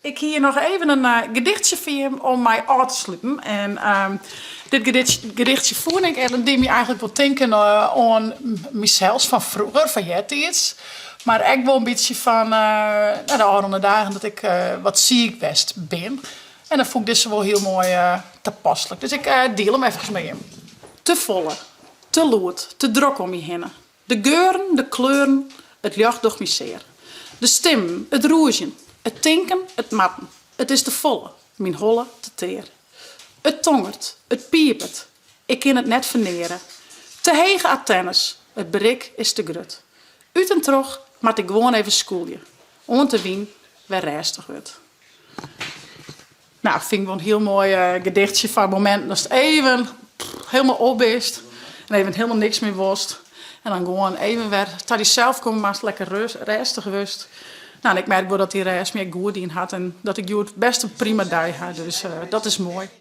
Ik hier nog even een gedichtje voor je om mij af te sluiten. En dit gedichtje voer ik en dat deed me eigenlijk wel denken aan mezelf van vroeger, van jettijd. Maar ik wel een beetje van de oude dagen dat ik wat ziek best ben. En dan vond ik dit wel heel mooi toepasselijk. Dus ik deel hem even mee. Te volle, te lood, te druk om je heen. De geuren, de kleuren, het licht door me zeer. De stem, het roeien, het tinken, het matten. Het is te volle, mijn holle te teer. Het tongert, het piepert, ik kan het net verneren. Te hege antennes, het bereik is te grut. Uit en terug moet ik gewoon even schoolje. Om te wien, weer restig wordt. Nou, ik vind het wel een heel mooi gedichtje van momenten als het even helemaal op is. En even helemaal niks meer worst. En dan gewoon even weer tot hij zelf komt, maar lekker rustig rust. Nou, en ik merk wel dat die rest meer goed in had en dat ik het best een prima dag had. Dus dat is mooi.